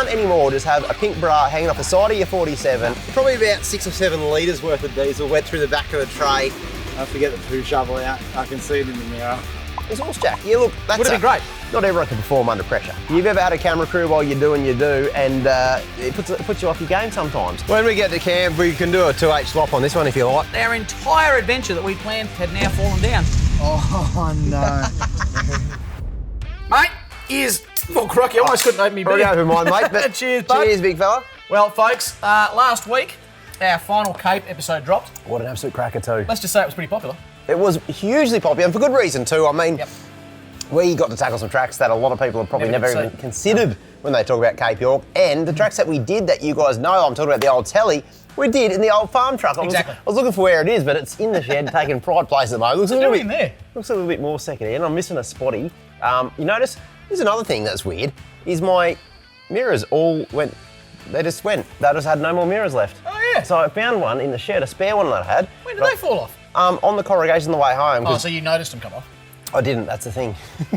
can't anymore just have a pink bra hanging off the side of your 47. Probably about 6 or 7 litres worth of diesel went through the back of the tray. I forget the poo shovel out. I can see it in the mirror. It's horse jack. Yeah, look, that's would have been great. Not everyone can perform under pressure. You've ever had a camera crew while you're doing your do, and it puts you off your game sometimes. When we get to camp, we can do a 2H swap on this one if you like. Our entire adventure that we planned had now fallen down. Oh, no. Mate, is... Oh, crocky, I almost couldn't open me beer. Already over mine, mate. But Cheers, bud. Cheers, big fella. Well, folks, last week, our final Cape episode dropped. What an absolute cracker too. Let's just say it was pretty popular. It was hugely popular, and for good reason too. I mean, Yep. we got to tackle some tracks that a lot of people have probably never even considered when they talk about Cape York. And the tracks that we did that you guys know, I'm talking about the Old Tele, we did in the old farm truck. Exactly. I was looking for where it is, but it's in the shed, taking pride place at the moment. Looks a little bit there. Looks a little bit more second-hand. I'm missing a spotty. You notice, there's another thing that's weird, is my mirrors all went, they just had no more mirrors left. Oh, yeah. So I found one in the shed, a spare one that I had. When did they fall off? On the corrugation on the way home. Oh, so you noticed them come off? I didn't, that's the thing.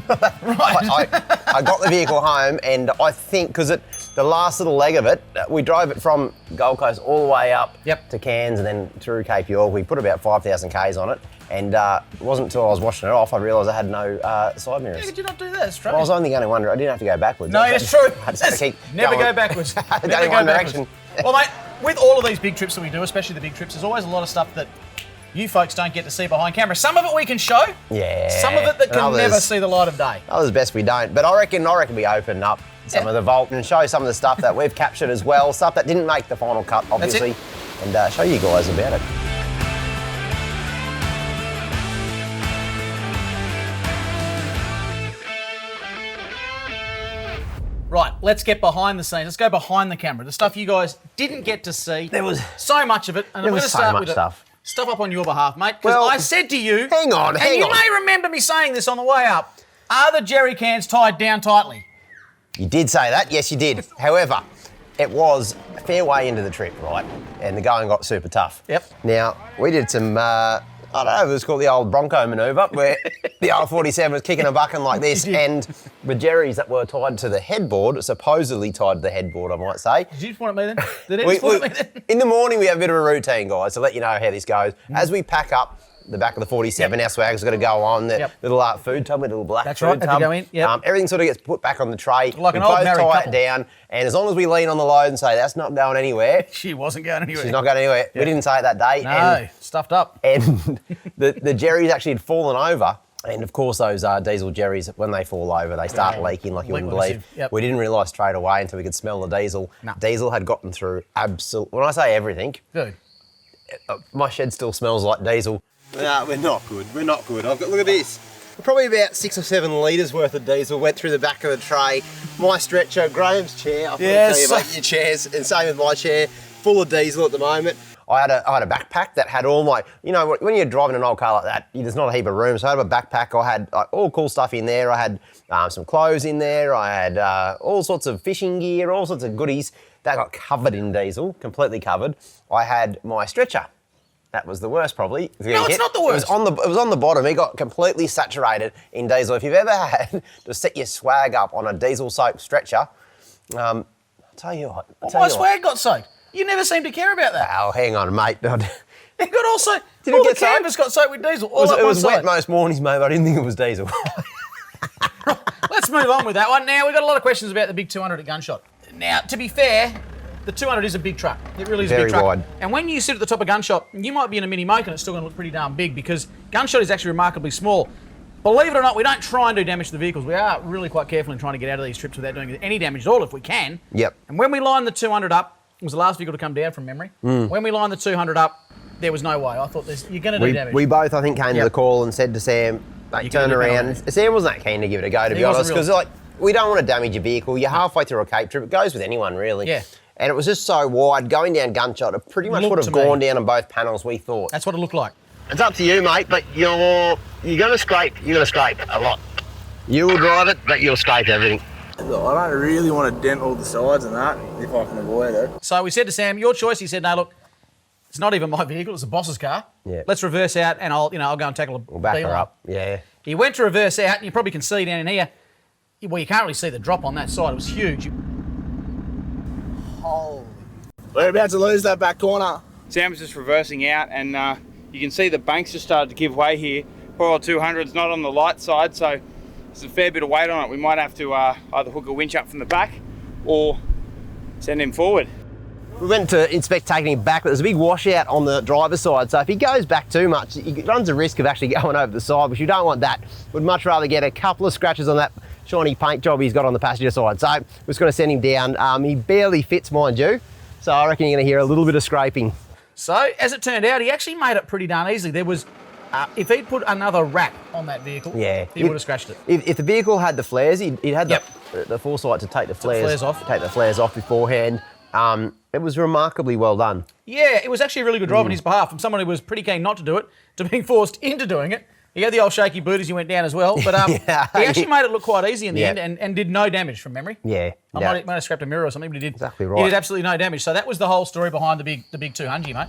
Right. I got the vehicle home, and I think, because the last little leg of it, we drove it from Gold Coast all the way up to Cairns and then through Cape York. We put about 5,000 Ks on it, and it wasn't until I was washing it off I realised I had no side mirrors. Yeah, did you not do that? That's strange. Well, I was only going to wonder, I didn't have to go backwards. No, that's true. I just had to keep Never going. go backwards. Never Never go go one backwards. direction. Well, mate, with all of these big trips that we do, especially the big trips, there's always a lot of stuff that you folks don't get to see behind camera. Some of it we can show. Yeah. Some of it that can never see the light of day. Others best we don't. But I reckon we open up some of the vault and show some of the stuff that we've captured as well, stuff that didn't make the final cut, obviously, and show you guys about it. Right, let's get behind the scenes. Let's go behind the camera. The stuff you guys didn't get to see. There was so much of it. And I'm going to start with stuff. Stuff up on your behalf, mate. Because Well, I said to you... hang on. And you may remember me saying this on the way up. Are the jerry cans tied down tightly? You did say that, yes you did. However, it was a fair way into the trip, right? And the going got super tough. Yep. Now, we did some, I don't know, it was called the old Bronco manoeuvre, where the old 47 was kicking a bucking like this, and the jerrys that were tied to the headboard, supposedly tied to the headboard, I might say. Did you just point at me then? Did he just point at me then? In the morning, we have a bit of a routine, guys, to let you know how this goes. As we pack up the back of the 47, our swag's got to go on, the little food tub, with a little black That's food right, tub. had to go in, yep. Everything sort of gets put back on the tray. Like an we old both married tie couple. it down, and as long as we lean on the load and say, that's not going anywhere, She wasn't going anywhere. she's not going anywhere. We didn't say it that day. No, stuffed up. And the jerrys actually had fallen over. And of course, those diesel jerrys, when they fall over, they start leaking like you wouldn't believe. Yep. We didn't realise straight away until we could smell the diesel. No. Diesel had gotten through when I say everything, Good. my shed still smells like diesel. No, we're not good. We're not good. Look at this. Probably about 6 or 7 litres worth of diesel went through the back of the tray. My stretcher, Graham's chair. I forgot to tell you about your chairs, and same with my chair, full of diesel at the moment. I had a backpack that had all my, when you're driving an old car like that, there's not a heap of room. So I had a backpack. I had all cool stuff in there. I had some clothes in there. I had all sorts of fishing gear, all sorts of goodies. That got covered in diesel, completely covered. I had my stretcher. That was the worst, probably. No, it's not the worst. It was on the bottom. It got completely saturated in diesel. If you've ever had to set your swag up on a diesel-soaked stretcher, I'll tell you what. My swag got soaked. You never seem to care about that. Oh, hang on, mate. It got all soaked. Did all it get the canvas got soaked with diesel. It was wet most mornings, mate, but I didn't think it was diesel. Let's move on with that one. Now, we've got a lot of questions about the big 200 at Gunshot. Now, to be fair, the 200 is a big truck. It really is a big truck. Very wide. And when you sit at the top of Gunshot, you might be in a mini moke and it's still going to look pretty darn big because Gunshot is actually remarkably small. Believe it or not, we don't try and do damage to the vehicles. We are really quite careful in trying to get out of these trips without doing any damage at all if we can. Yep. And when we lined the 200 up, it was the last vehicle to come down from memory. When we lined the 200 up, there was no way. I thought you're going to do damage. We both, I think, came to the call and said to Sam, mate, turn around. Sam wasn't that keen to give it a go, to be honest, because we don't want to damage your vehicle. You're halfway through a Cape trip. It goes with anyone, really. Yeah. And it was just so wide. Going down Gunshot, it pretty much would have gone down on both panels, we thought. That's what it looked like. It's up to you, mate, but you're going to scrape. You're going to scrape a lot. You will drive it, but you'll scrape everything. Look, I don't really want to dent all the sides and that, if I can avoid it. So we said to Sam, your choice. He said, no, look, it's not even my vehicle, it's the boss's car. Yeah. Let's reverse out and I'll go and tackle a We'll back her up, yeah. He went to reverse out and you probably can see down in here, well, you can't really see the drop on that side. It was huge. We're about to lose that back corner. Sam was just reversing out, and you can see the banks just started to give way here. Poor old 200's not on the light side, so there's a fair bit of weight on it. We might have to either hook a winch up from the back or send him forward. We went to inspect taking him back, but there's a big washout on the driver's side, so if he goes back too much, he runs a risk of actually going over the side, which you don't want that. Would much rather get a couple of scratches on that shiny paint job he's got on the passenger side. So we're just going to send him down. He barely fits, mind you, so I reckon you're going to hear a little bit of scraping. So, as it turned out, he actually made it pretty darn easily. There was, if he'd put another wrap on that vehicle, he would have scratched it. If the vehicle had the flares, he'd had the foresight to take the flares off beforehand. It was remarkably well done. Yeah, it was actually a really good drive on his behalf, from someone who was pretty keen not to do it, to being forced into doing it. He had the old shaky boot as he went down as well, but he actually made it look quite easy in the end and did no damage from memory. Yeah. I might have scrapped a mirror or something, but he did. Exactly right. He did absolutely no damage. So that was the whole story behind the big 200, mate.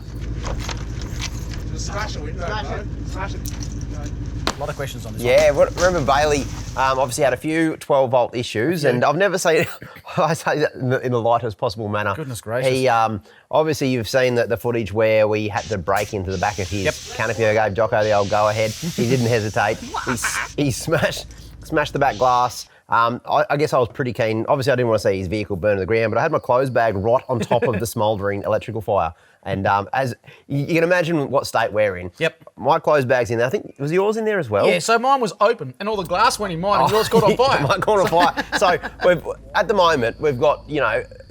Just smash it, smash it. A lot of questions on this one. Yeah, remember Bailey obviously had a few 12-volt issues, and I've never seen I say that in the lightest possible manner. Goodness gracious. He obviously you've seen the footage where we had to break into the back of his Canopy. I gave Jocko the old go-ahead. He didn't hesitate. He smashed the back glass. I guess I was pretty keen. Obviously, I didn't want to see his vehicle burn to the ground, but I had my clothes bag right on top of the smouldering electrical fire. And as you can imagine what state we're in. Yep. My clothes bag's in there. I think, was yours in there as well? Yeah, so mine was open and all the glass went in mine and yours caught on fire. Mine caught on fire. So at the moment, we've got,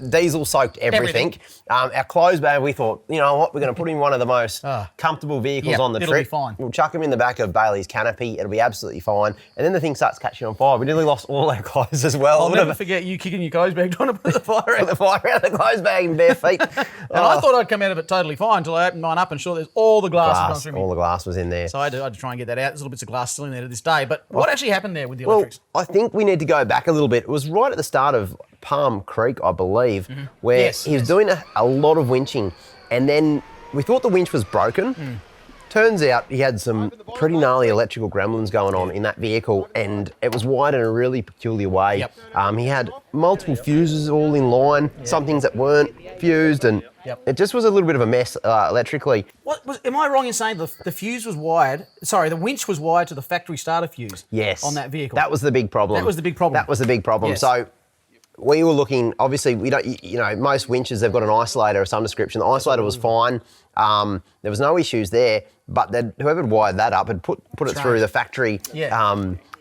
diesel soaked everything. Our clothes bag, we thought, you know what, we're going to put in one of the most comfortable vehicles on the trip. It'll be fine. We'll chuck him in the back of Bailey's Canopy. It'll be absolutely fine. And then the thing starts catching on fire. We nearly lost all our clothes as well. I'll never forget you kicking your clothes bag trying to put the fire out. The fire out of the clothes bag in bare feet. And I thought I'd come out of it totally fine until I opened mine up and sure there's all the glass had gone through me. All the glass was in there. So I had to try and get that out. There's little bits of glass still in there to this day. But what actually happened there with the electrics? I think we need to go back a little bit. It was right at the start of Palm Creek, I believe, where he was doing a lot of winching. And then we thought the winch was broken. Turns out he had some pretty gnarly electrical gremlins going on in that vehicle, and it was wired in a really peculiar way. He had multiple fuses all in line, some things that weren't fused, and it just was a little bit of a mess electrically. Am I wrong in saying the fuse was wired? Sorry, the winch was wired to the factory starter fuse. Yes. On that vehicle. That was the big problem. Yes. So we were looking, obviously, we don't, most winches, they've got an isolator of some description. The isolator was fine. There was no issues there, but whoever had wired that up had put it through the factory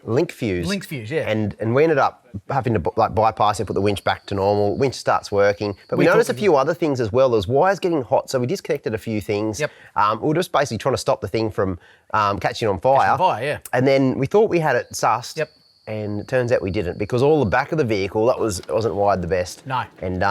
link fuse. Link fuse, yeah. And we ended up having to bypass it, put the winch back to normal. Winch starts working. But we noticed a few other things as well. There's wires getting hot, so we disconnected a few things. We were just basically trying to stop the thing from catching on fire. And then we thought we had it sussed. And it turns out we didn't, because all the back of the vehicle, wasn't wired the best. No. And,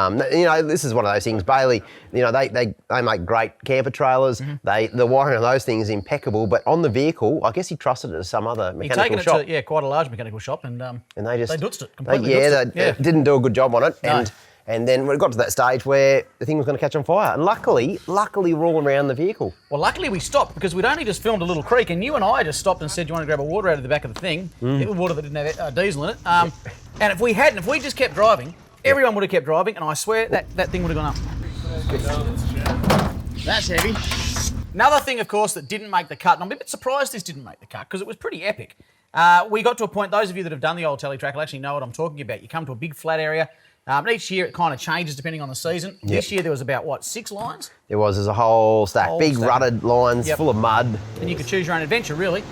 this is one of those things. Bailey, they make great camper trailers. The wiring on those things is impeccable, but on the vehicle, I guess he trusted it to some other mechanical shop. Taken it to, quite a large mechanical shop, and they dutzed it completely. They didn't do a good job on it. No. And then we got to that stage where the thing was going to catch on fire. And luckily, we're all around the vehicle. Well, luckily we stopped, because we'd only just filmed a little creek, and you and I just stopped and said, do you want to grab a water out of the back of the thing? It was water that didn't have diesel in it. And if we just kept driving, everyone would have kept driving, and I swear that thing would have gone up. That's heavy. Another thing, of course, that didn't make the cut, and I'm a bit surprised this didn't make the cut, because it was pretty epic. We got to a point, those of you that have done the Old Tele Track will actually know what I'm talking about. You come to a big flat area. Each year it kind of changes depending on the season. This year there was about, 6 lines? There's a whole stack. Big rutted lines full of mud. And you could choose your own adventure, really.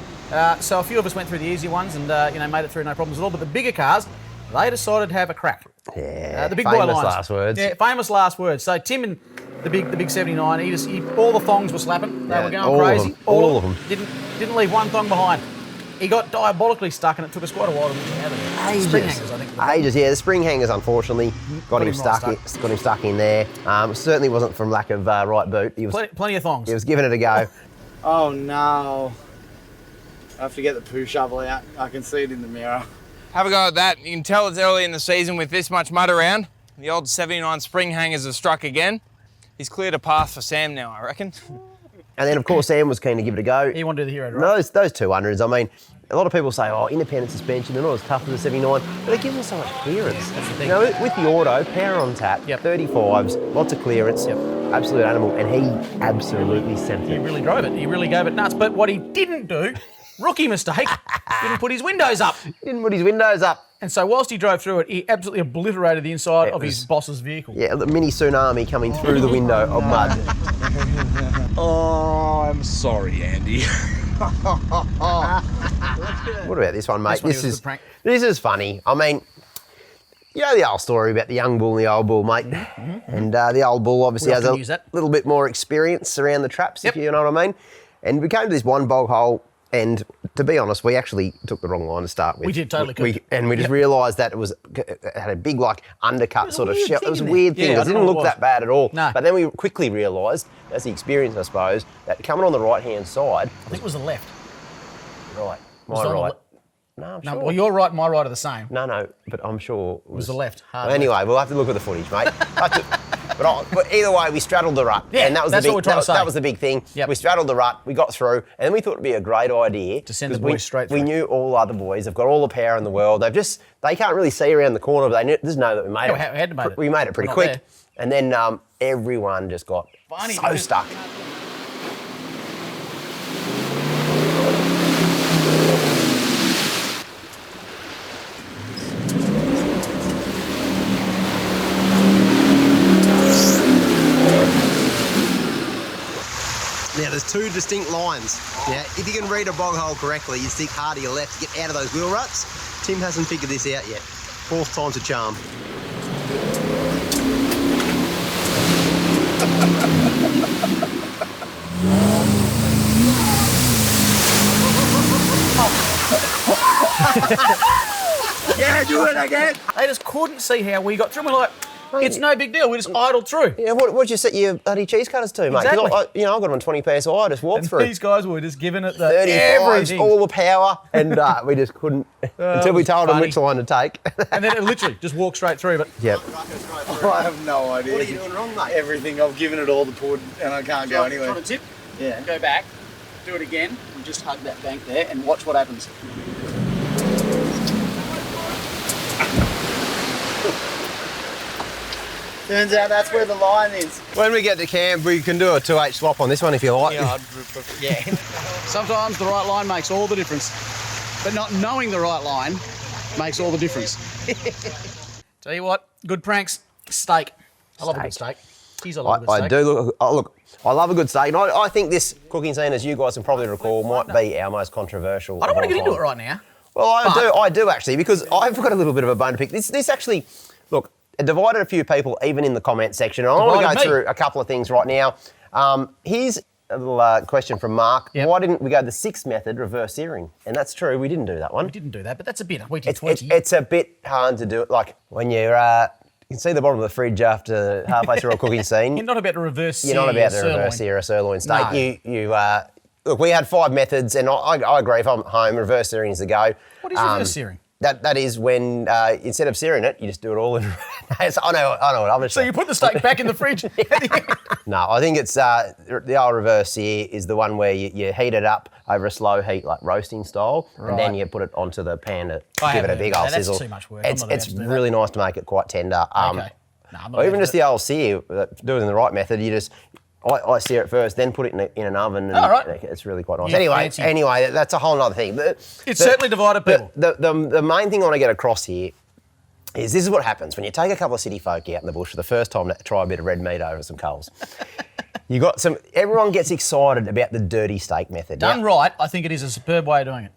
So a few of us went through the easy ones and made it through no problems at all. But the bigger cars, they decided to have a crack. Yeah, the big boy lines. Famous last words. Yeah, famous last words. So Tim and the big 79, all the thongs were slapping. They were going crazy. All of them. Didn't leave one thong behind. He got diabolically stuck, and it took us quite a while to get him out of there. Spring hangers, I think. Ages, yeah. The spring hangers, unfortunately, got him stuck in there. Certainly wasn't from lack of right boot. He was plenty of thongs. He was giving it a go. Oh no! I have to get the poo shovel out. I can see it in the mirror. Have a go at that. You can tell it's early in the season with this much mud around. The old 79 spring hangers have struck again. He's cleared a path for Sam now, I reckon. And then, of course, Sam was keen to give it a go. You want to do the hero drive? Those 200s, I mean, a lot of people say, oh, independent suspension, they're not as tough as the 79, but it gives them so much clearance. That's the thing. You know, with the auto, power on tap, 35s, lots of clearance, absolute animal, and he absolutely sent it. He really drove it. He really gave it nuts. But what he didn't do, rookie mistake, didn't put his windows up. He didn't put his windows up. And so whilst he drove through it, he absolutely obliterated the inside of his boss's vehicle. Yeah, the mini tsunami coming through the window of mud. Oh, I'm sorry, Andy. What about this one, mate? This is a prank. This is funny. I mean, you know the old story about the young bull and the old bull, mate. And the old bull obviously We has often a use that. little bit more experience around the traps, if you know what I mean. And we came to this one bog hole, and to be honest, we actually took the wrong line to start with. We did, totally. We just realised that it had a big, like, undercut sort of shell. It was a weird thing. Yeah, It didn't look that bad at all. No. But then we quickly realised, that's the experience, I suppose, that coming on the right-hand side. I think it was the left. Right. Was My it on the right. le- No, I'm No, sure. well, your right and my right are the same. No, but I'm sure it was the left, hard Well, anyway, we'll have to look at the footage, mate. But either way, we straddled the rut, Yeah, and that was that's the big. what we're trying to say. That was the big thing. Yep. We straddled the rut, we got through, and then we thought it'd be a great idea To send the 'cause boys straight We through. knew all other boys. They've got all the power in the world. They can't really see around the corner, but they just know that we made it. we had to make it. We made it pretty We're quick, not and then everyone just got Funny, so because- stuck. Now, there's two distinct lines. Now, if you can read a bog hole correctly, you stick hard to your left to get out of those wheel ruts. Tim hasn't figured this out yet. Fourth time's a charm. Yeah, do it again. They just couldn't see how we got through. We're like, it's no big deal. We just idled through. Yeah, what'd you set your bloody cheese cutters to, mate? 'Cause Exactly. I got them on 20 PSI, I just walked through. These guys were just giving it the 35s, everything. all the power, and we just couldn't, until we was told them funny. which line to take. And then it literally just walked straight through. But Yep. I have no idea. What are you doing wrong, mate? Everything. I've given it all the put, and I can't go anywhere. Trying to tip, Yeah. go back, do it again, and just hug that bank there and watch what happens. Turns out that's where the line is. When we get to camp, we can do a 2H swap on this one if you like. Yeah. Sometimes the right line makes all the difference, but not knowing the right line makes all the difference. Tell you what, good pranks, steak. I love a good steak. Geez, I love a good I steak. do look. I love a good steak, and I think this cooking scene, as you guys can probably recall, might be our most controversial. I don't want to of get all into it time. right now. Well, I do actually, because I've got a little bit of a bone to pick. This actually, look, it divided a few people, even in the comment section. And I want to Divided go me. through a couple of things right now. Here's a little question from Mark. Yep. Why didn't we go the sixth method, reverse searing? And that's true, we didn't do that one. We didn't do that, but that's a bit. We did It's 20. it's a bit hard to do it. Like when you're, you can see the bottom of the fridge after halfway through a cooking scene. You're not about to reverse. You're not about to sirloin. reverse sear a sirloin steak. No. Look, we had 5 methods, and I agree. If I'm at home, reverse searing is the go. What is reverse searing? That is when instead of searing it, you just do it all in. I know what I'm So you put the steak back in the fridge. No, I think it's the old reverse sear is the one where you heat it up over a slow heat, like roasting style, and then Right. you put it onto the pan to I give it a haven't big heard old that. That's sizzle. too much work. I'm It's not about it's to do that. really nice to make it quite tender. Okay. No, I'm not Or even about just to the old sear, do it in the right method. You just I sear it first, then put it in an oven, and All right. it's really quite nice. Yeah, anyway, fancy. that's a whole other thing. It's certainly divided people. The main thing I want to get across here is this is what happens when you take a couple of city folk out in the bush for the first time to try a bit of red meat over some coals. Everyone gets excited about the dirty steak method. Done Now, right, I think it is a superb way of doing it.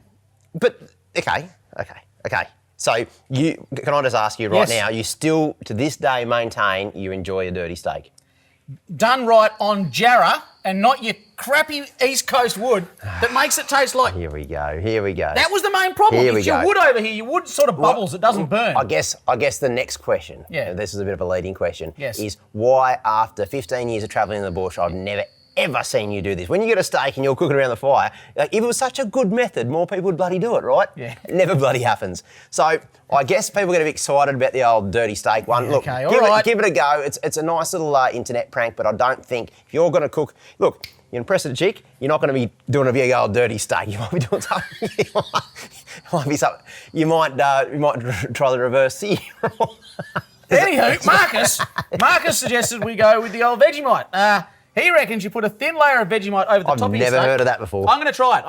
but okay. So can I just ask you right Yes. now, you still to this day maintain you enjoy a dirty steak? Done right on Jarrah and not your crappy East Coast wood that makes it taste like. Here we go. That was the main problem. Here we It's your go. wood over here. Your wood sort of bubbles. It doesn't burn. I guess the next question, Yeah. this is a bit of a leading question, Yes. is why after 15 years of travelling in the bush, I've never ever seen you do this. When you get a steak and you're cooking around the fire, like, if it was such a good method, more people would bloody do it, right? Yeah. It never bloody happens. So I guess people get a bit excited about the old dirty steak one. Yeah, Look, okay, give, all right. give it a go. It's a nice little internet prank, but I don't think if you're going to cook, look, you impress a chick, you're not going to be doing a big old dirty steak. You might be doing something. You might try the reverse sear. Anywho, Marcus suggested we go with the old Vegemite. He reckons you put a thin layer of Vegemite over the top of your steak. I've never heard of that before. I'm going to try it.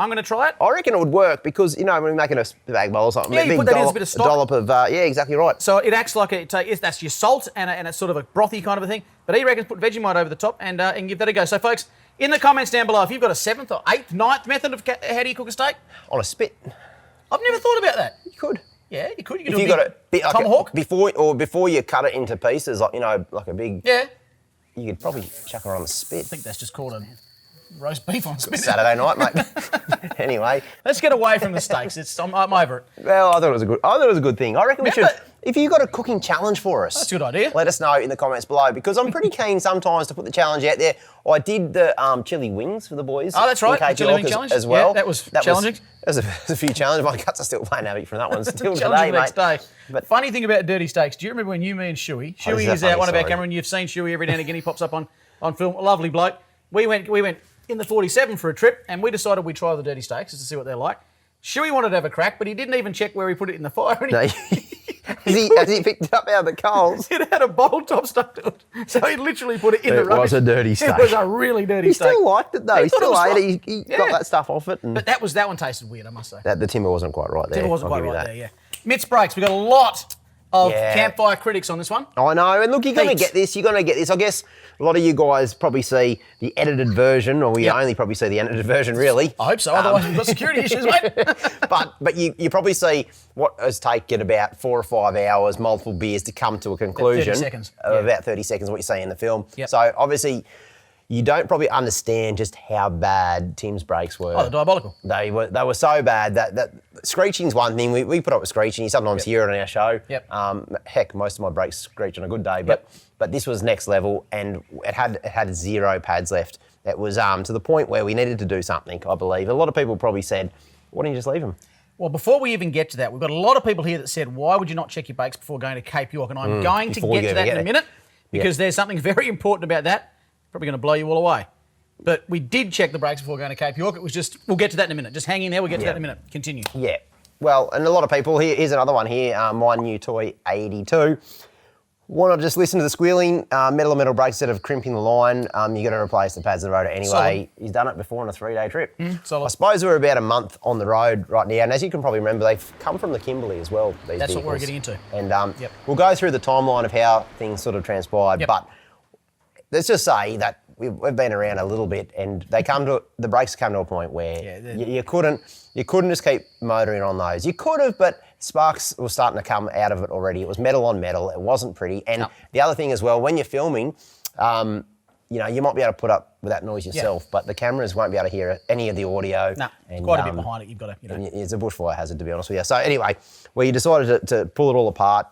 I reckon it would work because, when you're making a spag bowl or something, Yeah, you put that in as a bit of stock. dollop of, yeah, exactly right. So it acts like that's your salt and it's sort of a brothy kind of a thing. But he reckons put Vegemite over the top and give that a go. So, folks, in the comments down below, if you've got a 7th or 8th, 9th method of how do you cook a steak? On a spit. I've never thought about that. You could. Yeah, you could. You could If do you got a tomahawk. before you cut it into pieces, like a big. Yeah. You could probably chuck her on the spit. I think that's just called a roast beef on spit. Saturday night, mate. Anyway, let's get away from the steaks. I'm over it. Well, I thought it was a good thing. I reckon we should. If you've got a cooking challenge for us, that's a good idea. Let us know in the comments below because I'm pretty keen sometimes to put the challenge out there. I did the chili wings for the boys. Oh, that's right. The chili wing challenge as well. Yeah, that was challenging. There's a few challenges. My guts are still playing havoc from that one still today, mate. Day. But funny thing about dirty steaks, do you remember when me and Shuey is one of our cameramen, you've seen Shuey every now and again, he pops up on film, a lovely bloke. We went in the 47 for a trip and we decided we'd try the dirty steaks just to see what they're like. Shuey wanted to have a crack, but he didn't even check where he put it in the fire. Has he picked it up out of the coals? It had a bowl top stuck to it. So he literally put it in the rubbish. It was a dirty steak. It was a really dirty steak. He still liked it though. He still ate it. He got that stuff off it. But that one tasted weird, I must say. The timber wasn't quite right there. Timber wasn't quite right there, yeah. Mitts breaks. We've got a lot of Campfire Critics on this one. I know, and look, you're going to get this. I guess a lot of you guys probably see the edited version, or we only probably see the edited version, really. I hope so, otherwise we've got security issues, mate. But you probably see what has taken about 4 or 5 hours, multiple beers to come to a conclusion. 30 seconds. About 30 seconds, what you see in the film. Yep. So obviously, you don't probably understand just how bad Tim's brakes were. Oh, they're diabolical. They were so bad that screeching's one thing. We put up with screeching. You sometimes hear it on our show. Yep. Heck, most of my brakes screech on a good day. But this was next level, and it had 0 pads left. It was to the point where we needed to do something, I believe. A lot of people probably said, why don't you just leave them? Well, before we even get to that, we've got a lot of people here that said, why would you not check your brakes before going to Cape York? And I'm going to get to that in a minute because there's something very important about that. Probably going to blow you all away. But we did check the brakes before going to Cape York. It was just, we'll get to that in a minute. Just hang in there, we'll get to that in a minute. Continue. Yeah. Well, and a lot of people, here's another one here, my new toy 82. Want to just listen to the squealing, metal brakes instead of crimping the line. You got to replace the pads of the rotor anyway. Solid. He's done it before on a 3-day trip. Solid. I suppose we're about a month on the road right now, and as you can probably remember, they've come from the Kimberley as well, these That's vehicles. what we're getting into. And we'll go through the timeline of how things sort of transpired, but let's just say that we've been around a little bit, and the brakes come to a point where you couldn't just keep motoring on those. You could have, but sparks were starting to come out of it already. It was metal on metal. It wasn't pretty. And the other thing as well, when you're filming, you might be able to put up with that noise yourself, but the cameras won't be able to hear any of the audio. No, and, quite a bit behind it. You've got to, It's a bushfire hazard, to be honest with you. So anyway, we decided to pull it all apart.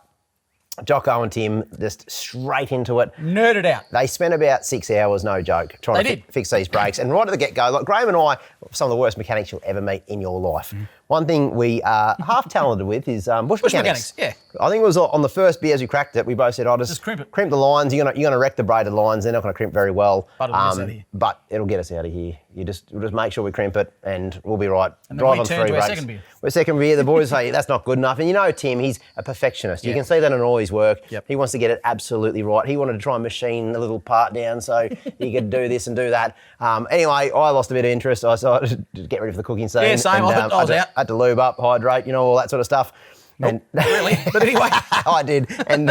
Jocko and Tim just straight into it. Nerded out. They spent about 6 hours, no joke, trying to fix these brakes. And right at the get-go, like Graham and I, are some of the worst mechanics you'll ever meet in your life. One thing we are half talented with is bush mechanics. Yeah. I think it was on the first beer as we cracked it, we both said, just crimp it. Crimp the lines. You're gonna wreck the braided lines. They're not going to crimp very well. But it'll get us out of here. We'll just make sure we crimp it and we'll be right. And Drive then we on turn 3 to our brakes. second beer. We're second beer. The boys say that's not good enough. And Tim, he's a perfectionist. You can see that in all his work. Yep. He wants to get it absolutely right. He wanted to try and machine a little part down so he could do this and do that. Anyway, I lost a bit of interest. I decided to get ready for the cooking scene. Yeah, same. I was out. Had to lube up, hydrate, all that sort of stuff. Nope, really? But anyway. I did. And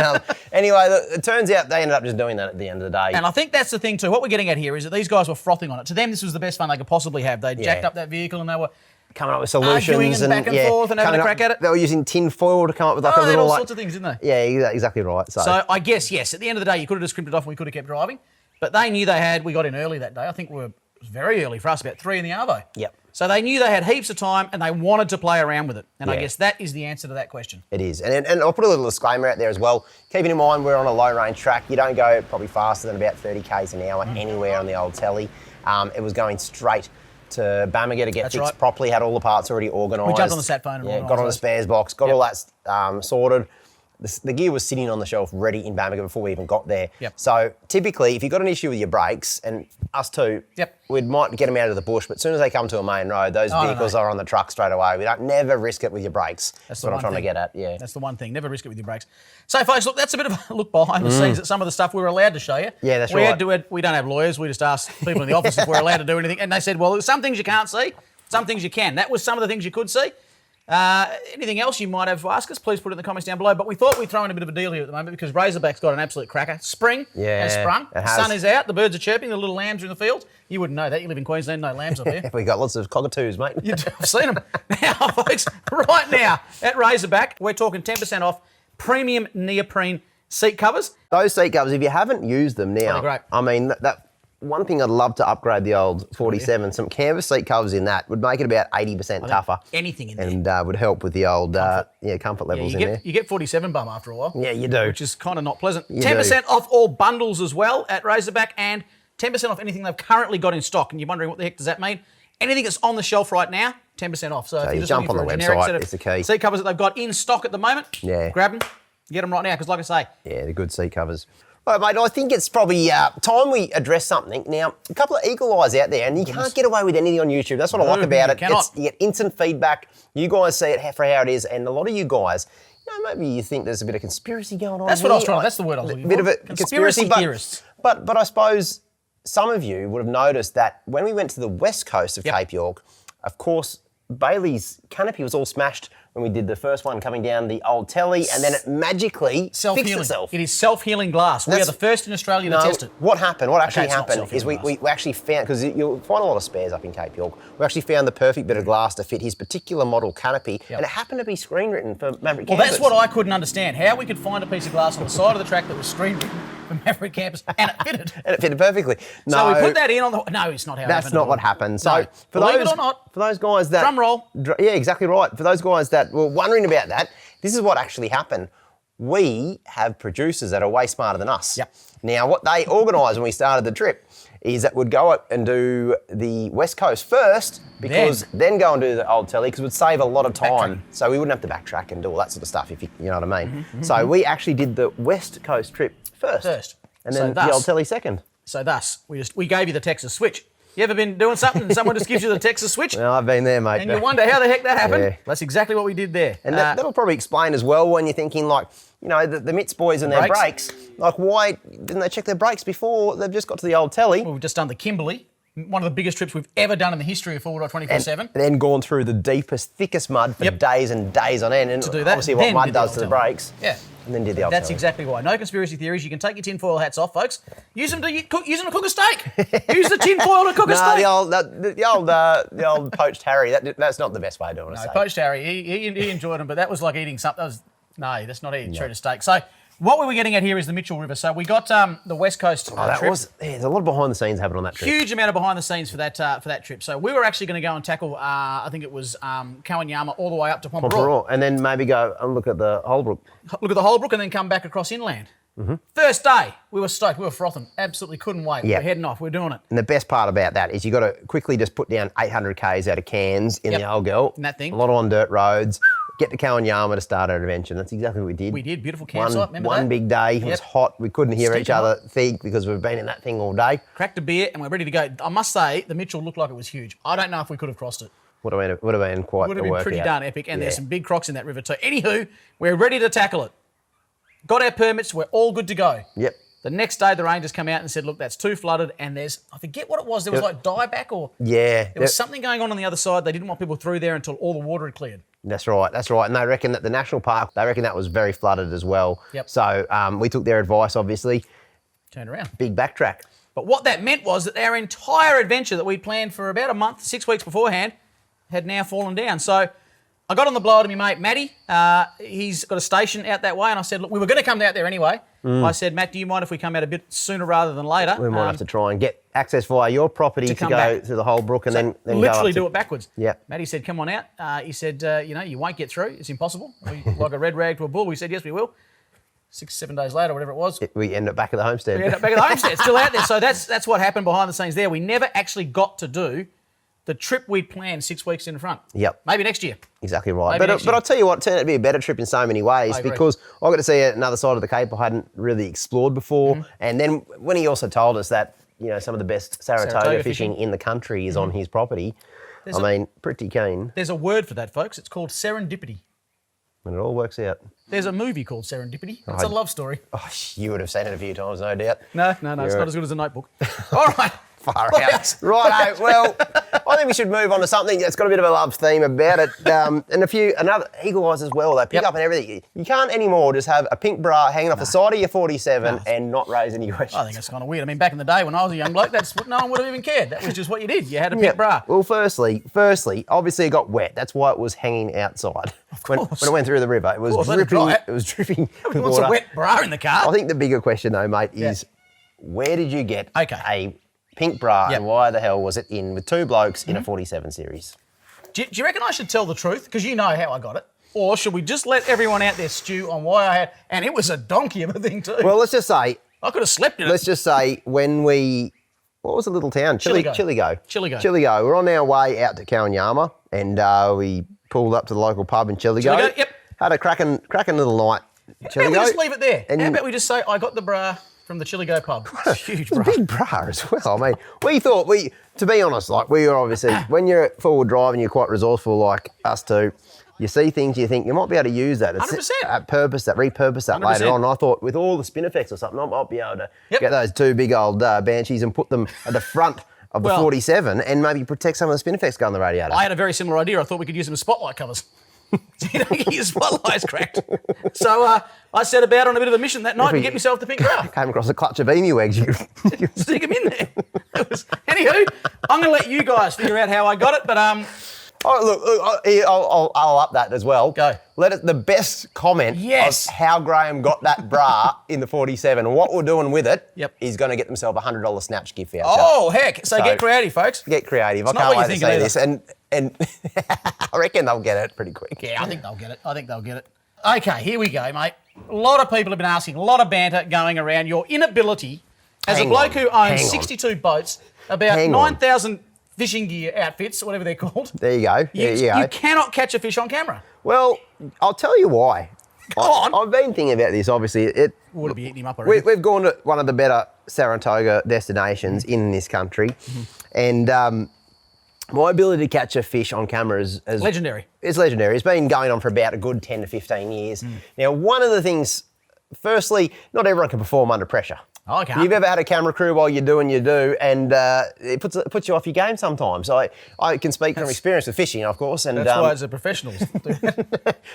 anyway, it turns out they ended up just doing that at the end of the day. And I think that's the thing too. What we're getting at here is that these guys were frothing on it. To them, this was the best fun they could possibly have. They jacked up that vehicle and they were coming up with solutions arguing and back and forth and having a crack at it. They were using tin foil to come up with like a they little had all sorts of things, didn't they? Yeah, exactly right. So I guess, yes, at the end of the day, you could have just crimped it off and we could have kept driving. But they knew we got in early that day. I think it was very early for us, about 3 in the arvo. Yep. So they knew they had heaps of time and they wanted to play around with it. And I guess that is the answer to that question. It is. And I'll put a little disclaimer out there as well. Keeping in mind we're on a low range track. You don't go probably faster than about 30 k's an hour anywhere on the Old Tele. It was going straight to Bamaga to get fixed properly, had all the parts already organised. We jumped on the sat phone and got on the spares box, got all that sorted. the gear was sitting on the shelf ready in Bamaga before we even got there. Yep. So typically, if you've got an issue with your brakes, and us too, we might get them out of the bush, but as soon as they come to a main road, those vehicles are on the truck straight away. We don't never risk it with your brakes. That's what I'm trying to get at, yeah. That's the one thing, never risk it with your brakes. So folks, look, that's a bit of a look behind the scenes at some of the stuff we were allowed to show you. Yeah, that's right. We don't have lawyers, we just asked people in the office if we're allowed to do anything, and they said, well, there's some things you can't see, some things you can. That was some of the things you could see. Anything else you might have to ask us, please put it in the comments down below. But we thought we'd throw in a bit of a deal here at the moment because Razorback's got an absolute cracker. Spring has sprung. The sun is out. The birds are chirping. The little lambs are in the fields. You wouldn't know that. You live in Queensland. No lambs up here. We got lots of cockatoos, mate. I've seen them. Now, folks, right now at Razorback, we're talking 10% off premium neoprene seat covers. Those seat covers, if you haven't used them now, great. I mean, that one thing I'd love to upgrade the old 47, some canvas seat covers in that would make it about 80% tougher. Anything in there. And would help with the old comfort levels in there. You get 47 bum after a while. Yeah, you do. Which is kind of not pleasant. 10% off all bundles as well at Razorback and 10% off anything they've currently got in stock. And you're wondering what the heck does that mean? Anything that's on the shelf right now, 10% off. So if you just jump on the website, it's the key. Seat covers that they've got in stock at the moment, grab them, get them right now because like I say. Yeah, they're good seat covers. All right, mate, I think it's probably time we address something. Now, a couple of eagle eyes out there, and you can't get away with anything on YouTube. That's what I like about it. You get instant feedback. You guys see it for how it is, and a lot of you guys, maybe you think there's a bit of conspiracy going on. That's what I was trying to, that's the word I was looking for. A bit of a conspiracy theorists. But I suppose some of you would have noticed that when we went to the west coast of Cape York, of course, Bailey's canopy was all smashed when we did the first one coming down the Old Tele, and then it magically fixed itself. It is self-healing glass. We are the first in Australia to test it. What happened? What actually happened is we actually found, because you'll find a lot of spares up in Cape York, we actually found the perfect bit of glass to fit his particular model canopy, and it happened to be screen written for Maverick Campus. Well, that's what I couldn't understand, how we could find a piece of glass on the side of the track that was screen written for Maverick Campus, and it fitted. And it fitted perfectly. No, so we put that in on the... No, it's not how it happened. That's not what happened. So believe it or not, for those guys that... Drum roll. Yeah, exactly right. For those guys that were wondering about that, this is what actually happened. We have producers that are way smarter than us. Yep. Now, what they organised when we started the trip is that we'd go up and do the West Coast first, because then go and do the Old Tele, because it would save a lot of time. So we wouldn't have to backtrack and do all that sort of stuff, if you know what I mean. So we actually did the West Coast trip first. And then the Old Tele second. So thus, we gave you the Texas switch. You ever been doing something and someone just gives you the Texas switch? Well, I've been there, mate. And you wonder how the heck that happened? Yeah. That's exactly what we did there. And that'll probably explain as well when you're thinking, like, the Mitts boys and their brakes. Like, why didn't they check their brakes before they've just got to the Old Tele? Well, we've just done the Kimberley, one of the biggest trips we've ever done in the history of 4x24/7. And then gone through the deepest, thickest mud for days and days on end. And to do that, obviously what mud does to the brakes. Yeah. And then did the Old That's Tele. exactly why. No conspiracy theories. You can take your tinfoil hats off, folks. Use them to cook a steak. Use the tinfoil to cook a steak. The old poached Harry. That's not the best way of doing it. No, poached Harry. He enjoyed them, but that was like eating something. No, that's not eating shredded steak. So what we were getting at here is the Mitchell River. So we got the West Coast trip. There's a lot of behind the scenes happening on that trip. Huge amount of behind the scenes for that trip. So we were actually going to go and tackle, I think it was Kawanyama all the way up to Pomporoa. And then maybe go and look at the Holbrook. Look at the Holbrook and then come back across inland. First day, we were stoked. We were frothing. Absolutely couldn't wait. We were heading off. We were doing it. And the best part about that is you got to quickly just put down 800 Ks out of Cairns in the old girl. In that thing. A lot on dirt roads. Get to Kawanyama to start our adventure. That's exactly what we did. We did. Beautiful campsite. Remember that? One big day. It was hot. We couldn't hear each other think because we've been in that thing all day. Cracked a beer and we're ready to go. I must say, the Mitchell looked like it was huge. I don't know if we could have crossed it. Would have been quite a workout. Would have been pretty darn epic. And there's some big crocs in that river too. Anywho, we're ready to tackle it. Got our permits. We're all good to go. Yep. The next day, the rangers come out and said, look, that's too flooded. And I forget what it was. There was like dieback or... Yeah. There was something going on the other side. They didn't want people through there until all the water had cleared. That's right. And they reckon that the national park, that was very flooded as well. Yep. So we took their advice, obviously. Turned around. Big backtrack. But what that meant was that our entire adventure that we'd planned for about a month, 6 weeks beforehand, had now fallen down. So I got on the blower to my mate, Matty. He's got a station out that way. And I said, look, we were going to come out there anyway. I said, Matt, do you mind if we come out a bit sooner rather than later? We might have to try and get access via your property to go to the Holbrook and then literally do it backwards. Yeah. Matty said, come on out. He said, you won't get through. It's impossible. Like a red rag to a bull. We said, yes, we will. 6 or 7 days later, whatever it was. We end up back at the homestead. Still out there. So that's what happened behind the scenes there. We never actually got to do the trip we'd planned 6 weeks in front. Yep. Maybe next year. Exactly right. Maybe next But year. I'll tell you what, it turned out to be a better trip in so many ways I agree. because I got to see another side of the Cape I hadn't really explored before. Mm-hmm. And then when he also told us that, you know, some of the best Saratoga Saratoga fishing fishing. in the country is on his property, There's pretty keen. There's a word for that, folks. It's called serendipity. When it all works out. There's a movie called Serendipity. It's a love story. Oh, you would have seen it a few times, no doubt. No, it's not as good as a Notebook. All right. Far What out. else? Righto. Well, I think we should move on to something that's got a bit of a love theme about it. And another eagle eyes as well. They pick up and everything. You can't anymore just have a pink bra hanging off the side of your 47 and not raise any questions. I think it's kind of weird. I mean, back in the day when I was a young bloke, that's what no one would have even cared. That was just what you did. You had a pink bra. Well, firstly, obviously it got wet. That's why it was hanging outside. When it went through the river, it was let it dripping. dry. It was dripping with What's a water. wet bra in the car? I think the bigger question though, mate, is where did you get a pink bra Yep. and why the hell was it in with two blokes in a 47 series? Do you reckon I should tell the truth? Because you know how I got it. Or should we just let everyone out there stew on why I had... And it was a donkey of a thing too. Well, let's just say, I could have slept in it. let's just say when we... What was the little town? Chiligo. Chiligo. We're on our way out to Kowanyama and we pulled up to the local pub in Chiligo. Chiligo, yep. Had a cracking little night. How about we just leave it there? And- How about we just say, I got the bra from the Chiligo pub. Huge It was bra. a big bra as well. I mean, to be honest, like we were obviously, when you're forward driving, you're quite resourceful like us two. You see things, you think you might be able to use that. 100%. Repurpose that 100%. later on. I thought with all the spin effects or something, I might be able to Yep. get those two big old Banshees and put them at the front of the 47 and maybe protect some of the spin effects going on the radiator. I had a very similar idea. I thought we could use them as spotlight covers. You don't get your spotlights cracked. So I set about on a bit of a mission that night to get myself the pink bra. Came across a clutch of emu eggs. Stick them in there. Anywho, I'm going to let you guys figure out how I got it, but Oh, look, I'll up that as well. Go. The best comment Yes. of how Graham got that bra in the 47 and what we're doing with it is going to get themselves a $100 Snatch gift voucher. oh, heck. So get creative, folks. Get creative. I not can't what wait you to think see it is. this. And I reckon they'll get it pretty quick. Yeah, I think they'll get it. Okay, here we go, mate. A lot of people have been asking, a lot of banter going around your inability as Hang a bloke on, who owns hang on. 62 boats, about Hang on. 9,000 fishing gear outfits, whatever they're called. There you go. You cannot catch a fish on camera. Well, I'll tell you why. Go on. I've been thinking about this, obviously. Would have been eating him up already. We've gone to one of the better Saratoga destinations in this country. And my ability to catch a fish on camera is Legendary. It's legendary. It's been going on for about a good 10 to 15 years. Now, one of the things, firstly, not everyone can perform under pressure. Oh, I can't. You've ever had a camera crew while you're doing you do, and it puts you off your game sometimes. I can speak from experience with fishing, of course. And, That's why it's the professionals.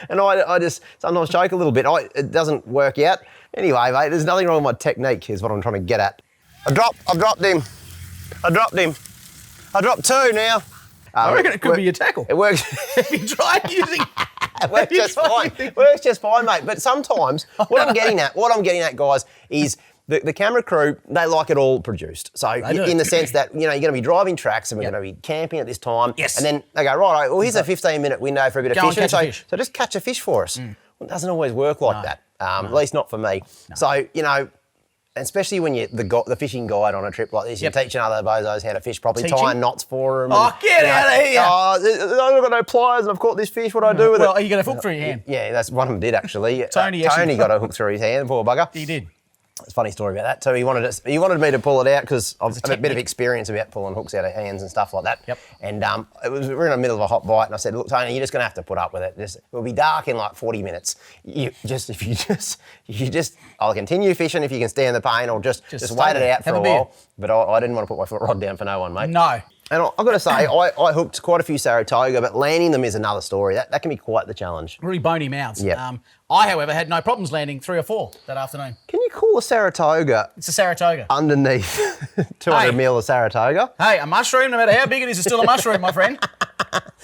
and I just sometimes choke a little bit. It doesn't work out. Anyway, mate, there's nothing wrong with my technique, is what I'm trying to get at. I dropped him. I dropped two now. I reckon it could be your tackle. It works. Have you tried using... It works just fine. Works just fine, mate. But sometimes, what I'm getting at, guys, is the camera crew, they like it all produced. So in the sense that, you're going to be driving tracks and we're going to be camping at this time. Yes. And then they go, right, well, here's a 15-minute window for a bit Go of and fishing. catch a fish. So just catch a fish for us. Well, it doesn't always work like that. At least not for me. No. So, especially when you're the fishing guide on a trip like this, you're teaching other bozos how to fish properly, tying knots for them. Oh, get out of here! I've got no pliers and I've caught this fish. What do I do with it? Well, are you going to hook through your hand? Yeah, that's one of them did actually. Tony got a hook through his hand, poor bugger. He did. It's a funny story about that too. He wanted me to pull it out because I've had a bit of experience about ppulling hooks out of hands and stuff like that. Yep. And we were in the middle of a hot bite, and I said, "Look, Tony, you're just going to have to put up with it. It'll be dark in like 40 minutes. I'll continue fishing if you can stand the pain, or just wait it out for a while." But I didn't want to put my foot rod down for no one, mate. No. And I've got to say, I hooked quite a few Saratoga, but landing them is another story. That can be quite the challenge. Really bony mouths. Yeah. I, however, had no problems landing 3 or 4 that afternoon. Can you call a Saratoga It's a Saratoga. underneath 200 mil of Saratoga? Hey, a mushroom, no matter how big it is still a mushroom, my friend.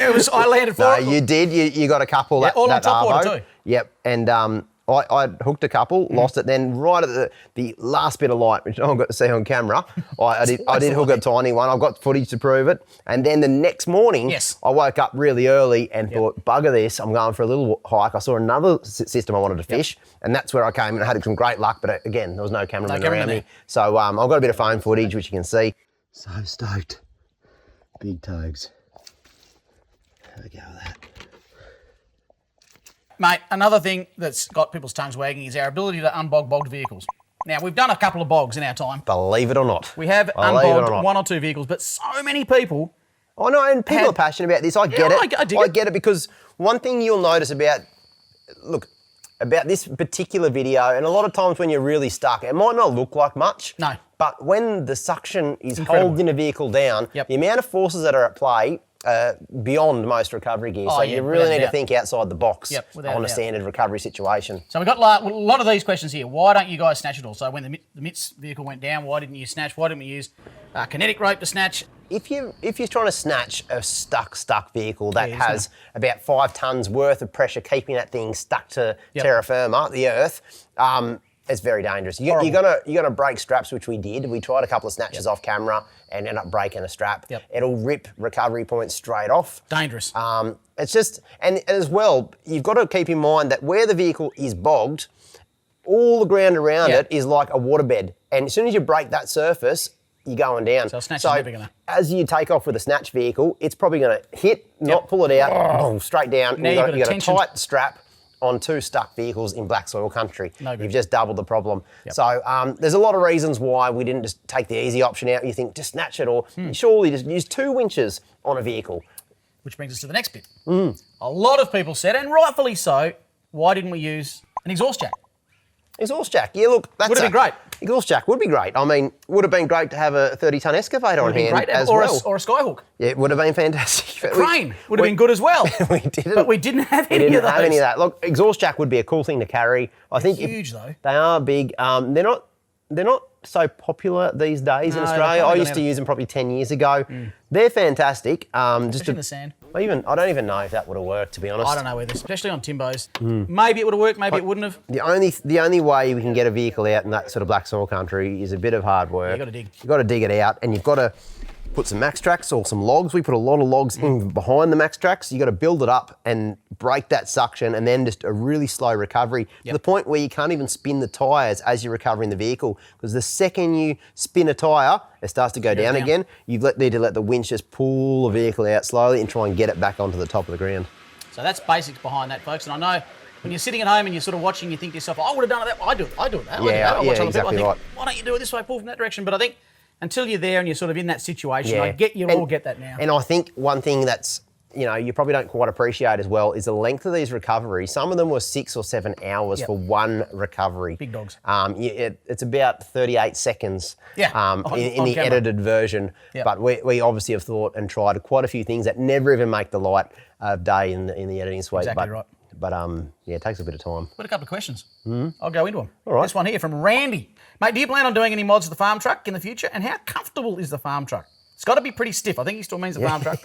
I landed 4. No, you did. You got a couple. Yeah, that, all on that top water arvo. too. Yep. And I hooked a couple, lost it. Then right at the last bit of light, which no one got to see on camera, I did hook a tiny one. I've got footage to prove it. And then the next morning, I woke up really early and thought, bugger this, I'm going for a little hike. I saw another system I wanted to fish, and that's where I came and I had some great luck. But again, there was no cameraman around me. So I've got a bit of phone footage, which you can see. So stoked. Big toads. Have a go with that. Mate, another thing that's got people's tongues wagging is our ability to unbog bogged vehicles. Now, we've done a couple of bogs in our time. Believe it or not. We have unbogged one or two vehicles, but so many people... Oh, no, and people are passionate about this. I get it. I get it because one thing you'll notice about this particular video, and a lot of times when you're really stuck, it might not look like much. No. But when the suction is holding a vehicle down, the amount of forces that are at play beyond most recovery gear. So you really need to think outside the box on a standard recovery situation. So we've got a lot of these questions here. Why don't you guys snatch it all? So when the MITS vehicle went down, why didn't you snatch? Why didn't we use kinetic rope to snatch? If you're trying to snatch a stuck vehicle that has about 5 tons worth of pressure keeping that thing stuck to terra firma, the earth, it's very dangerous. You're gonna break straps, which we did. We tried a couple of snatches off camera and ended up breaking a strap. It'll rip recovery points straight off. Dangerous. It's just, and as well, you've got to keep in mind that where the vehicle is bogged, all the ground around it is like a waterbed. And as soon as you break that surface, you're going down. So snatch is never gonna. As you take off with a snatch vehicle, it's probably going to hit, not pull it out, boom, straight down. Now you've got a tight strap on 2 stuck vehicles in black soil country. You've just doubled the problem. So there's a lot of reasons why we didn't just take the easy option out. You think, just snatch it, or surely just use 2 winches on a vehicle. Which brings us to the next bit. A lot of people said, and rightfully so, why didn't we use an exhaust jack? Exhaust jack, yeah, look, that's would have been great. Exhaust jack would be great. I mean, would have been great to have a 30-ton excavator on hand as well. Or a skyhook. Yeah, it would have been fantastic. A crane would have been good as well. We didn't. But we didn't have any of those. We didn't have any of that. Look, exhaust jack would be a cool thing to carry. I think huge though. They are big. They're not so popular these days in Australia. I used to use them probably 10 years ago. They're fantastic. Especially in the sand. I don't even know if that would have worked, to be honest. I don't know either, especially on Timbos. Maybe it would have worked, maybe it wouldn't have. The only way we can get a vehicle out in that sort of black soil country is a bit of hard work. You've got to dig. You've got to dig it out, and you've got to put some max tracks or some logs. We put a lot of logs in behind the max tracks. You've got to build it up and break that suction, and then just a really slow recovery to the point where you can't even spin the tyres as you're recovering the vehicle, because the second you spin a tyre, it starts to go down again. You need to let the winch just pull the vehicle out slowly and try and get it back onto the top of the ground. So that's basics behind that, folks. And I know when you're sitting at home and you're sort of watching, you think to yourself, I would have done it that way. I do it that way. I watch other people. I think, why don't you do it this way, pull from that direction? But I think until you're there and you're sort of in that situation, I get you all get that now. And I think one thing that's, you probably don't quite appreciate as well is the length of these recoveries. Some of them were 6 or 7 hours for one recovery. Big dogs. It's about 38 seconds in the camera. edited version. But we obviously have thought and tried quite a few things that never even make the light of day in the editing suite. Exactly right. But it takes a bit of time. Got a couple of questions. I'll go into them. All right. This one here from Randy. Mate, do you plan on doing any mods to the farm truck in the future? And how comfortable is the farm truck? It's got to be pretty stiff. I think he still means the farm truck.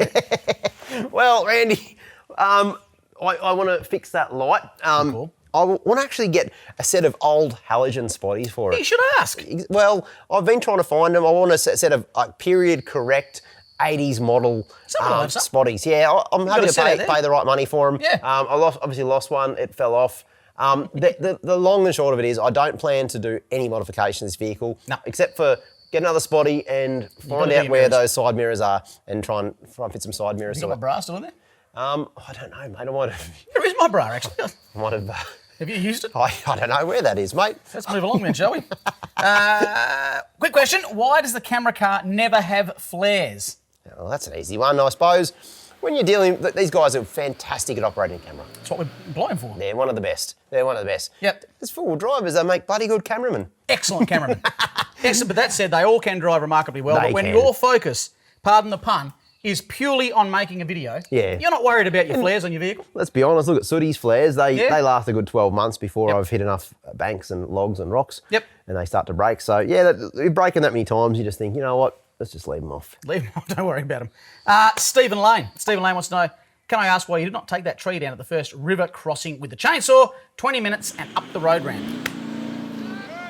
Well, Randy, I want to fix that light. Cool. I want to actually get a set of old halogen spotties for it. You should ask. Well, I've been trying to find them. I want a set of period correct 80s model spotties. Yeah, I'm happy to pay the right money for them. Yeah. I obviously lost one. It fell off. The long and short of it is I don't plan to do any modification to this vehicle, except for get another spotty and find out where those side mirrors are and try and fit some side mirrors. You got my bra still in there? I don't know, mate. I might have. There is my bra, actually. I might have. Have you used it? I don't know where that is, mate. Let's move along then, shall we? Quick question. Why does the camera car never have flares? Well, that's an easy one, I suppose. When you're dealing, these guys are fantastic at operating a camera. That's what we're employing for. They're one of the best. Yep. There's four-wheel drivers that make bloody good cameramen. Excellent cameramen. Excellent, but that said, they all can drive remarkably well. But when your focus, pardon the pun, is purely on making a video, you're not worried about your flares on your vehicle. Let's be honest, look at Sooty's flares. They last a good 12 months before I've hit enough banks and logs and rocks. Yep. And they start to break. So, breaking that many times, you just think, you know what, let's just leave them off. Leave them off, don't worry about them. Stephen Lane. Stephen Lane wants to know, can I ask why you did not take that tree down at the first river crossing with the chainsaw, 20 minutes and up the road ramp?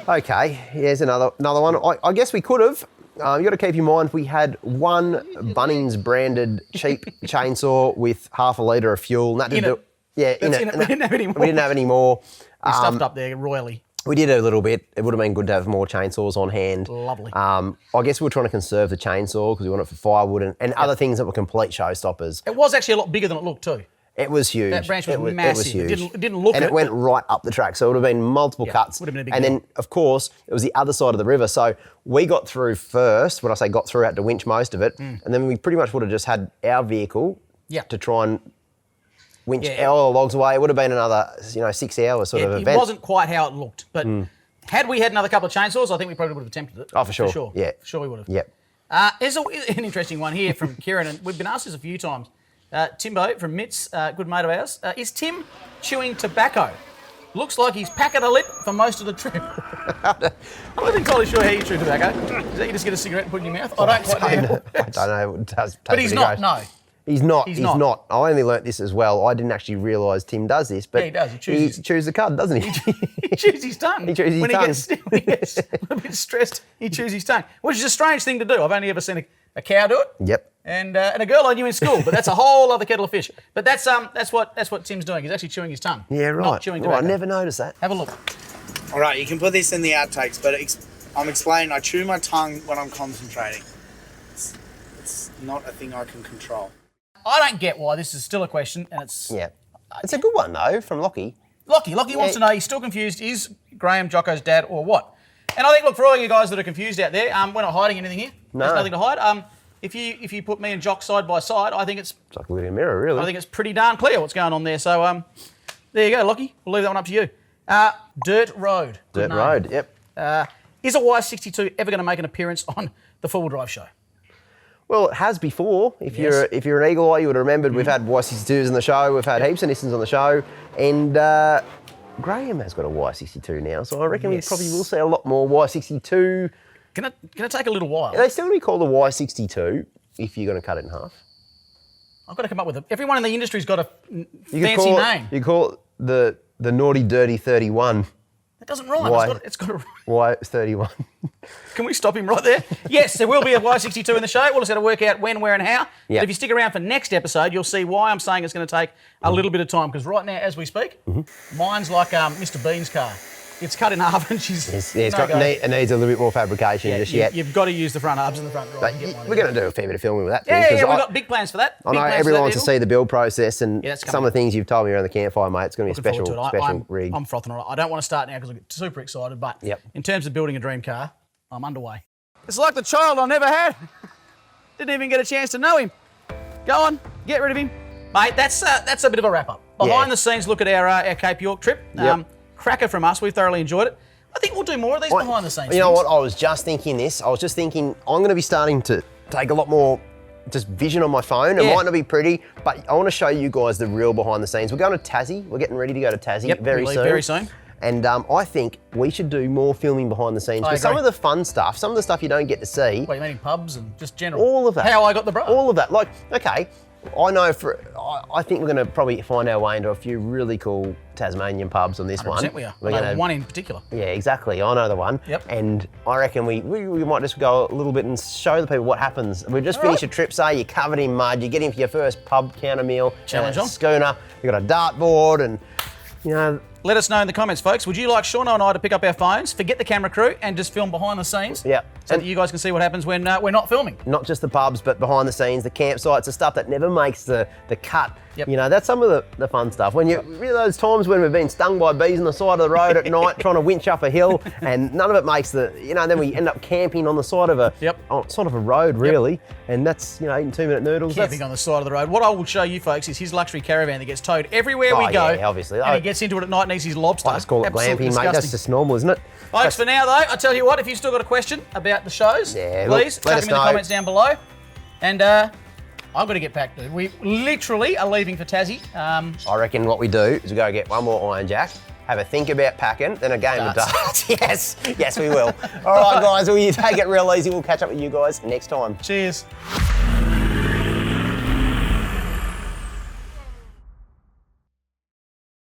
Okay, here's another one. I guess we could have. You got to keep in mind we had one Bunnings branded cheap chainsaw with half a litre of fuel. And that didn't do. Yeah, in it. We didn't have any more. We didn't have any more. We stuffed up there royally. We did a little bit. It would have been good to have more chainsaws on hand. Lovely. I guess we were trying to conserve the chainsaw because we want it for firewood and other things that were complete showstoppers. It was actually a lot bigger than it looked too. It was huge. That branch was It massive. was huge. It didn't look and it. it went right up the track. So it would have been multiple cuts. would have been a big and deal. then, of course, it was the other side of the river. So we got through first. When I say got through, had to winch most of it. And then we pretty much would have just had our vehicle to try and winch our logs away. It would have been another 6 hours sort of event. It wasn't quite how it looked. But had we had another couple of chainsaws, I think we probably would have attempted it. Oh, for sure. For sure. Yeah. For sure we would have. Yep. There's an interesting one here from Kieran, and we've been asked this a few times. Timbo from Mitts, good mate of ours. Is Tim chewing tobacco? Looks like he's packing a lip for most of the trip. I'm not entirely sure how you chew tobacco. Is that you just get a cigarette and put it in your mouth? I don't quite know. I don't know. It does But he's not, no. He's not. He's He's not. not. I only learnt this as well. I didn't actually realise Tim does this, but Yeah, he does. He chews the cud, doesn't he? He chews his tongue. He chews his when tongue. When he gets a little bit stressed, he chews his tongue, which is a strange thing to do. I've only ever seen a cow do it. Yep. And a girl I knew in school, but that's a whole other kettle of fish. But that's what Tim's doing. He's actually chewing his tongue. Yeah, right. Not chewing Oh, tobacco. I never noticed that. Have a look. All right, you can put this in the outtakes, but I'm explaining. I chew my tongue when I'm concentrating. It's not a thing I can control. I don't get why this is still a question, and it's Yeah. It's a good one, though, from Lockie. Lockie wants to know. He's still confused. Is Graham Jocko's dad or what? And I think, look, for all you guys that are confused out there, we're not hiding anything here. No. There's nothing to hide. If you put me and Jock side by side, I think it's It's like looking in a mirror, really. pretty darn clear what's going on there. So there you go, Lockie. We'll leave that one up to you. Dirt Road. Good Dirt name. Road, yep. Is a Y62 ever going to make an appearance on the Four Wheel Drive show? Well, it has before. If you're an eagle eye, you would have remembered we've had Y62s in the show, we've had heaps of Nissans on the show, and Graham has got a Y62 now, so I reckon we probably will see a lot more Y62. Can it take a little while? Are they still going to be called a Y62 if you're going to cut it in half? I've got to come up with it. Everyone in the industry's got a You fancy could call name. You call it the Naughty Dirty 31. It doesn't rhyme. Why? It's got a... Y31. Can we stop him right there? Yes, there will be a Y62 in the show. We'll just have to work out when, where, and how. Yeah. But if you stick around for next episode, you'll see why I'm saying it's going to take a little bit of time. Because right now, as we speak, mine's like Mr. Bean's car. It's cut in half, and she's It needs a little bit more fabrication yet. You've got to use the front hubs and the front drive. But we're going to do a fair bit of filming with that thing. Yeah, 'cause we've got big plans for that. I Big know plans for everyone that wants to vehicle. see the build process and that's coming some of the things you've told me around the campfire, mate. It's going to be a Looking forward to it. special rig. I'm frothing on it. I don't want to start now because I get super excited, but in terms of building a dream car, I'm underway. It's like the child I never had. Didn't even get a chance to know him. Go on, get rid of him. Mate, that's a bit of a wrap-up. Behind the scenes look at our Cape York trip. Cracker from us. We thoroughly enjoyed it. I think we'll do more of these behind the scenes. You know what? I was just thinking this. I was just thinking I'm going to be starting to take a lot more just vision on my phone. It might not be pretty, but I want to show you guys the real behind the scenes. We're going to Tassie. We're getting ready to go to Tassie very soon. Very soon. And I think we should do more filming behind the scenes. I Because some agree. of the fun stuff, some of the stuff you don't get to see, What, you mean pubs and just general? all of that. How I got the bra. All of that. Like, okay, I know I think we're going to probably find our way into a few really cool Tasmanian pubs on this one. 100% we are. We're I know gonna- one in particular. Yeah, exactly. I know the one. Yep. And I reckon we might just go a little bit and show the people what happens. We've just finished a trip, say, you're covered in mud, you get in for your first pub counter meal. Challenge and a on. schooner, you've got a dartboard and, you know, Let us know in the comments, folks. Would you like Shaun and I to pick up our phones, forget the camera crew, and just film behind the scenes? Yeah. So And- that you guys can see what happens when we're not filming. not just the pubs, but behind the scenes, the campsites, the stuff that never makes the cut. Yep. You know, that's some of the fun stuff. When you really those times when we've been stung by bees on the side of the road at night trying to winch up a hill, and none of it makes and then we end up camping on the side of a road, really, and that's eating 2-minute noodles. Camping on the side of the road. What I will show you, folks, is his luxury caravan that gets towed everywhere we go. Yeah, obviously. And he gets into it at night and eats his lobster. I just call it Absolutely glamping, mate. disgusting. That's just normal, isn't it? Folks, for now, though, I tell you what, if you've still got a question about the shows, Yeah, look, please let chuck us them in the know. comments down below. And I've got to get packed, dude. We literally are leaving for Tassie. I reckon what we do is we go get one more Iron Jack, have a think about packing, then a game of darts. Yes, we will. All right, guys, well, you take it real easy. We'll catch up with you guys next time. Cheers.